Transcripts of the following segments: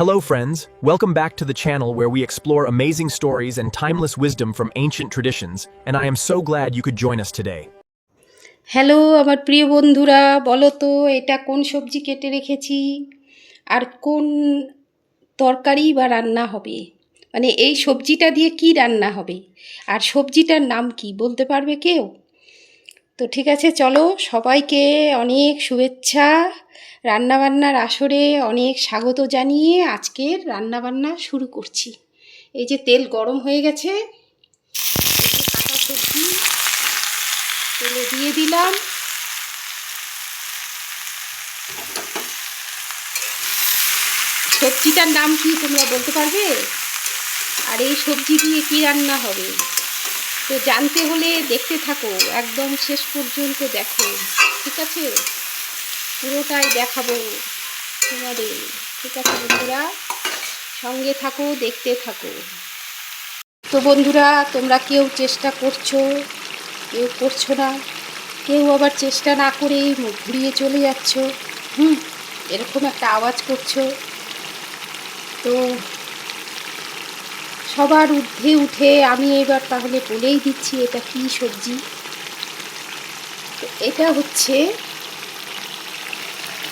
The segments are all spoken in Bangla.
Hello, friends. Welcome back to the channel where we explore amazing stories and timeless wisdom from ancient traditions, and I am so glad you could join us today. Hello আমার প্রিয় বন্ধুরা, বলো তো এটা কোন সবজি কেটে রেখেছি আর কোন তরকারি বা রান্না হবে, মানে এই সবজিটা দিয়ে কি রান্না হবে আর সবজিটার নাম কি বলতে পারবে কেউ? তো ঠিক আছে, চলো সবাইকে অনেক শুভেচ্ছা, রান্নাবান্নার আসরে অনেক স্বাগত জানিয়ে আজকের রান্নাবান্না শুরু করছি। এই যে তেল গরম হয়ে গেছে, এই যে কাটা সবজি তেলে দিয়ে দিলাম। সবজিটার নাম কি তোমরা বলতে পারবে? আর এই সবজি দিয়ে কি রান্না হবে? তো জানতে হলে দেখতে থাকো, একদম শেষ পর্যন্ত দেখো, ঠিক আছে? পুরোটাই দেখাবো তোমাদের, ঠিক আছে বন্ধুরা? সঙ্গে থাকো, দেখতে থাকো। তো বন্ধুরা, তোমরা কেউ চেষ্টা করছো, কেউ করছো না, কেউ আবার চেষ্টা না করেই মুখ ঘুরিয়ে চলে যাচ্ছ, এরকম একটা আওয়াজ করছো। তো সবার ঊর্ধ্বে উঠে আমি এবার তাহলে বলেই দিচ্ছি এটা কি সবজি। তো এটা হচ্ছে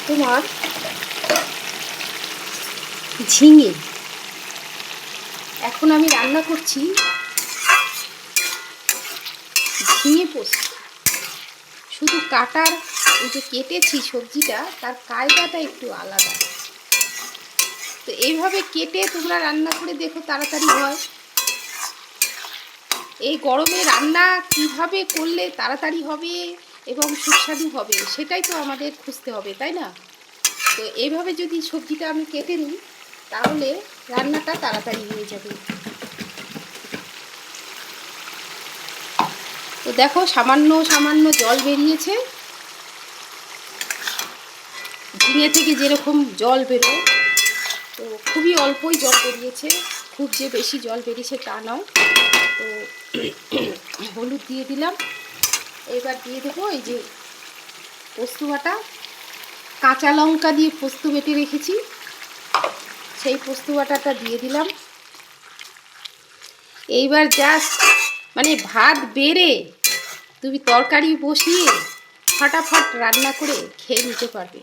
তোমার ঝিঙে। এখন আমি রান্না করছি ঝিঙে পোস্ত। শুধু কাটার, এই যে কেটেছি সবজিটা, তার কায়দাটা একটু আলাদা। তো এইভাবে কেটে তোমরা রান্না করে দেখো, তাড়াতাড়ি হয়। এই গরমে রান্না কিভাবে করলে তাড়াতাড়ি হবে এবং সুস্বাদু হবে, সেটাই তো আমাদের খুঁজতে হবে, তাই না? তো এইভাবে যদি সবজিটা আমি কেটে নিই তাহলে রান্নাটা তাড়াতাড়ি হয়ে যাবে। তো দেখো, সামান্য সামান্য জল বেরিয়েছে, ঝিঙে থেকে যেরকম জল বেরোয়, তো খুবই অল্পই জল বেরিয়েছে, খুব যে বেশি জল বেরিয়েছে তা নয়। তো হলুদ দিয়ে দিলাম। এবার দিয়ে দেবো এই যে পোস্ত বাটা, কাঁচা লঙ্কা দিয়ে পোস্ত বেটে রেখেছি, সেই পোস্ত বাটাটা দিয়ে দিলাম। এইবার জাস্ট মানে ভাত বেড়ে তুমি তরকারি বসিয়ে ফটাফট রান্না করে খেয়ে নিতে পারবে,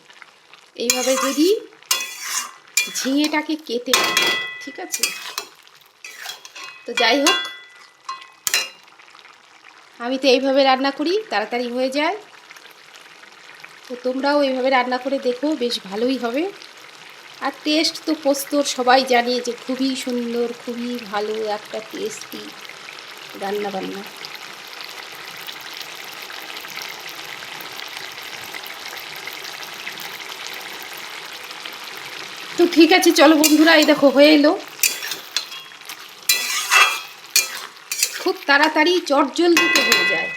এইভাবে যদি ঝিঙেটাকে কেটে নাও, ঠিক আছে? তো যাই হোক, আমি তো এইভাবে রান্না করি, তাড়াতাড়ি হয়ে যায়। তো তোমরাও এইভাবে রান্না করে দেখো, বেশ ভালোই হবে। আর টেস্ট তো পোস্তর সবাই জানে যে খুবই সুন্দর, খুবই ভালো একটা টেস্টি রান্নাবান্না। তো ঠিক আছে, চলো বন্ধুরা, এই দেখো হয়ে এলো। খুব তাড়াতাড়ি চটজলদিতে হয়ে যায়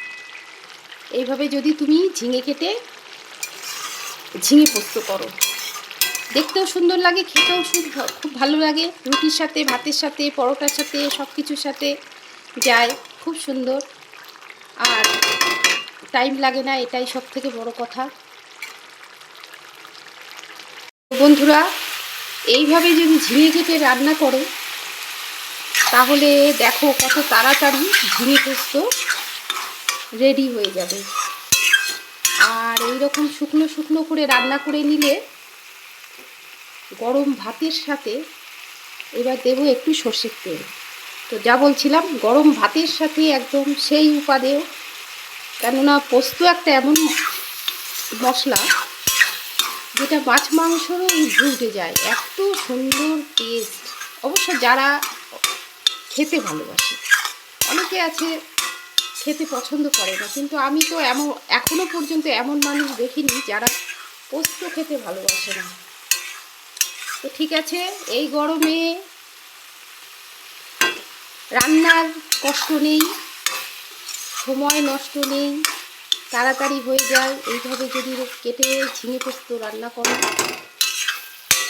এইভাবে যদি তুমি ঝিঙে কেটে ঝিঙে পোস্ত করো। দেখতেও সুন্দর লাগে, খেতেও খুব ভালো লাগে, রুটির সাথে, ভাতের সাথে, পরোটার সাথে, সব কিছুর সাথে যায়, খুব সুন্দর। আর টাইম লাগে না, এটাই সব থেকে বড় কথা। বন্ধুরা, এইভাবে যদি ঝিঙে কেটে রান্না করো তাহলে দেখো কত তাড়াতাড়ি ঝিঙে পোস্ত রেডি হয়ে যাবে। আর এইরকম শুকনো শুকনো করে রান্না করে নিলে গরম ভাতের সাথে, এবার দেবো একটু সর্ষের তেল। তো যা বলছিলাম, গরম ভাতের সাথে একদম সেই উপাদেয়, কেননা পোস্ত একটা এমন মশলা যেটা মাছ মাংসরও ঊর্ধ্বে উঠে যায়, এত সুন্দর টেস্ট। অবশ্য যারা খেতে ভালোবাসে, অনেকে আছে খেতে পছন্দ করে না, কিন্তু আমি তো এখনো পর্যন্ত এমন মানুষ দেখিনি যারা পোস্ত খেতে ভালোবাসে না। তো ঠিক আছে, এই গরমে রান্নার কষ্ট নেই, সময় নষ্ট নেই, তাড়াতাড়ি হয়ে যায় এইভাবে যদি কেটে ঝিঙে পোস্ত রান্না করো।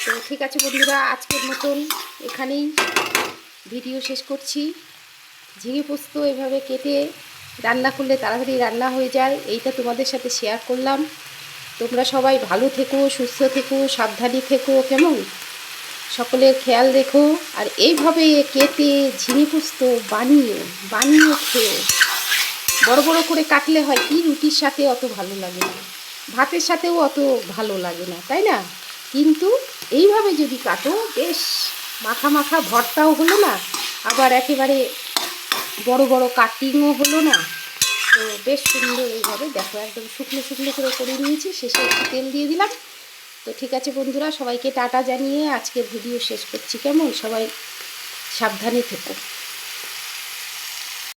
তো ঠিক আছে বন্ধুরা, আজকের মতন এখানেই ভিডিও শেষ করছি। ঝিঙে পোস্ত এভাবে কেটে রান্না করলে তাড়াতাড়ি রান্না হয়ে যায়, এইটা তোমাদের সাথে শেয়ার করলাম। তোমরা সবাই ভালো থেকো, সুস্থ থেকো, সাবধানে থেকো, কেমন? সকলের খেয়াল রেখো, আর এইভাবে কেটে ঝিঙে পোস্ত বানিয়ে খেও। বড় বড় করে কাটলে হয় কি, রুটির সাথে অত ভালো লাগে না, ভাতের সাথেও অত ভালো লাগে না, তাই না? কিন্তু এইভাবে যদি কাটো, বেশ মাখা মাখা ভর্তাও হলো না, আবার একেবারে বড় বড় কাটিংও হলো না। তো বেশ সুন্দর এইভাবে দেখো, একদম শুকনো শুকনো করে নিয়েছি, শেষে একটু তেল দিয়ে দিলাম। তো ঠিক আছে বন্ধুরা, সবাইকে টাটা জানিয়ে আজকের ভিডিও শেষ করছি। কেমন? সবাই সাবধানে থেকো।